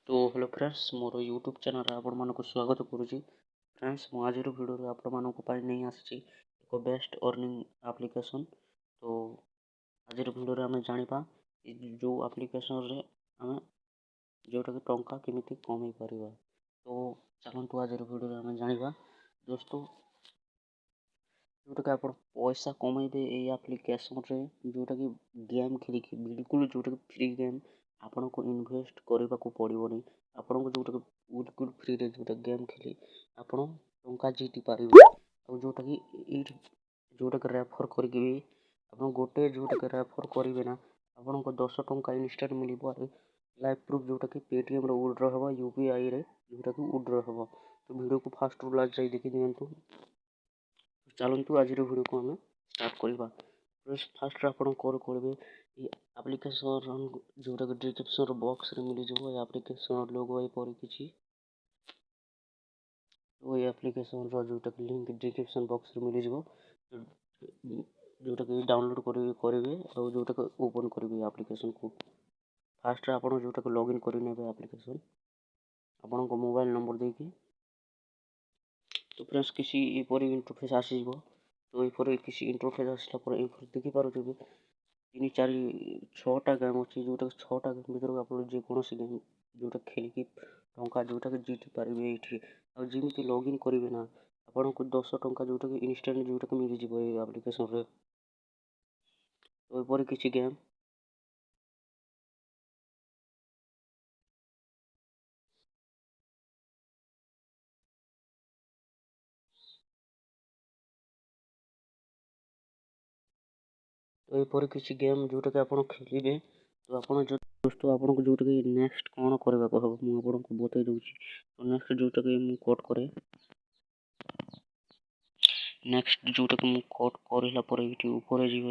तो hello friends मोर YouTube channel आपण मानक स्वागत करुच्ची। फ्रेंड्स मु आज वीडियो आपण मानक नहीं आसी एक बेस्ट अर्निंग एप्लिकेशन। तो आज वीडियो आम जाना जो एप्लिकेशन रे आम जोटा कि टंका केमिति कमे पार। तो चलतु आज वीडियो आम जाना दोस्तों जोटा कि आप पैसा कमेबे ये एप्लिकेशन रे जोटा कि गेम खेलिकी बिल्कुल जोटा कि फ्री गेम आपन को इन्वेस्ट करने को पड़ोनी। आपन को जोटा कि बिल्कुल फ्री रे जोटा गेम खेली आपन टंका जीति पारे। और जोटा कि जोटा कि रेफर करके आप गोटे जोटा कि रेफर करेंगे ना आपन को 10 टंका इनस्टाट मिल लाइव प्रूफ जोटा कि पेटीएम रे विड्रॉ होगा यूपीआई रे जोटा कि विड्रॉ होगा। तो वीडियो को फास्ट रू लास्ट जाई देखि दियंतु। चलतु आज वीडियो को आम स्टार्ट करवा। फास्ट आप कॉल करेंगे एप्लिकेशन जोटा कि डिस्क्रिप्शन बॉक्स रे मिल जाए एप्लिकेशन लोगो एपरी किसी तो ये एप्लिकेशन जोटा कि लिंक डिस्क्रिप्शन बॉक्स रे मिल जाए जोटा कि डाउनलोड करेंगे और जोटा कि ओपन करेंगे एप्लिकेशन को। फास्ट आप जोटा कि लॉगिन करने एप्लिकेशन आपण को मोबाइल नंबर देकी तो फ्रेंड्स किसी एपरी इंटरफेस आसीब। तो ये किसी इंटरफेस आसला देखी पारे 3 4 6टा गेम अच्छी जोटा 6टा गेम भर आप जेकोसी गेम जोटा खेलिकी टंका जोटा कि जीति पारे ये और जमी लॉगिन करेंगे ना आपन को 10 टंका जोटा कि इनस्टांट जोटा कि मिल जाए ये एप्लिकेशन रे। तो ये किसी गेम तो ये किसी गेम जोटा कि आप खेलिए तो आप दोस्तों आपको जोटा कि नेक्स्ट कौन करने को हम मुझे बतई दूसरी। तो नेक्स्ट जोटा कि मुझे कोड करे नेक्स्ट जोटा कि मुझे कोड कर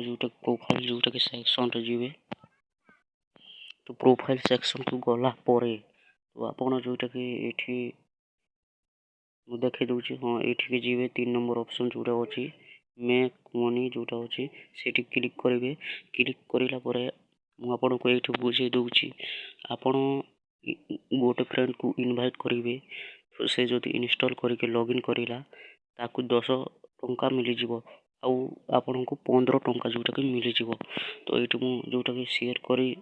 जोटा प्रोफाइल जोटा कि सेक्शन रे जीवे। तो प्रोफाइल सेक्शन को गला तो आप जोटा कि ये देखे दूसरी हाँ ये जीवे 3 नंबर ऑप्शन जोटा अच्छी मेक मनी जोटा अच्छी से क्लिक करेंगे। क्लिक कराला मुझे को ये बुझे दूसरी आपण गोटे फ्रेंड को इनवाइट करेंगे से जो इनस्टॉल करके लॉगिन करेला ताकू 10 टंका मिल जाव आपण को 15 टंका जोटा कि मिल जाव। तो ये जोटा कि शेयर करी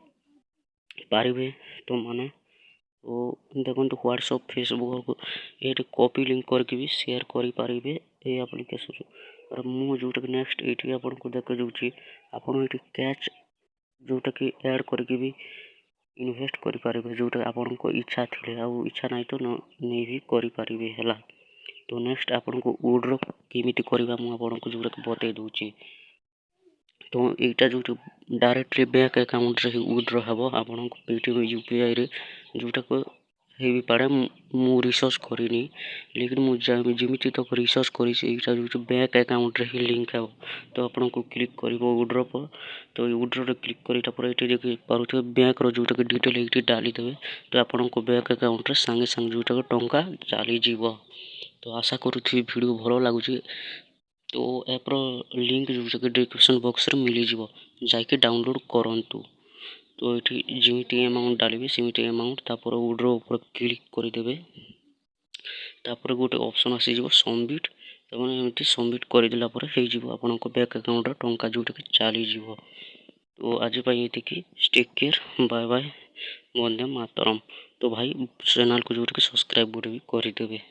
पारिबे तो माने तो देखो व्हाट्सएप फेसबुक ये कॉपी लिंक करके भी शेयर करी पारिबे ये एप्लिकेशन। और मु जोटा कि नेक्स्ट ये आपन को देख दूसरी आपन ये कैच जोटा कि ऐड करके भी इन्वेस्ट करि पारिबे जोटा आपन को इच्छा थिले आ इच्छा नहीं तो नहीं भी करि पारिबे हैला। तो नेक्स्ट आपन को विड्रॉ केमिति करबा मु आपन को जोटा कि बतई दूची। तो एटा जो डायरेक्टली बैंक अकाउंट रे विड्रॉ हबो आपन को पेटीएम यूपीआई रे जोटा को हे भी पारे मु रिसर्च करिनी लेकिन मु जमिति तक रिसर्च करी एटा जो बैंक अकाउंट रे ही लिंक है। तो आपन को क्लिक करिवो विड्रॉ पर तो विड्रॉ रे क्लिक करिता पर एटी देखि पारुथे बैंक रो जोटा कि डिटेल एटी डाली देबे तो आपन को बैंक अकाउंट रे संगे संग जोटा कि टंका चली जीवो। तो आशा करूथि वीडियो भलो लागुची। तो ऐप रो लिंक जो डिस्क्रिप्शन बॉक्स रे मिली जीवो जाके डाउनलोड करंतु। तो ये जमीती अमाउंट डालिबे सेमिति अमाउंट तापर विड्रॉ ऊपर क्लिक कर देबे तापर गोटे ऑप्शन आसी जीवो सबमिट तो एमती सबमिट कर देला पर हे जीवो आपन को बैंक अकाउंट रे टंका जोटा कि चली जीवो। तो आज पई एतिकी take care bye bye Vande Mataram. तो भाई चैनल को जोटा कि सब्सक्राइब भी कर देबे।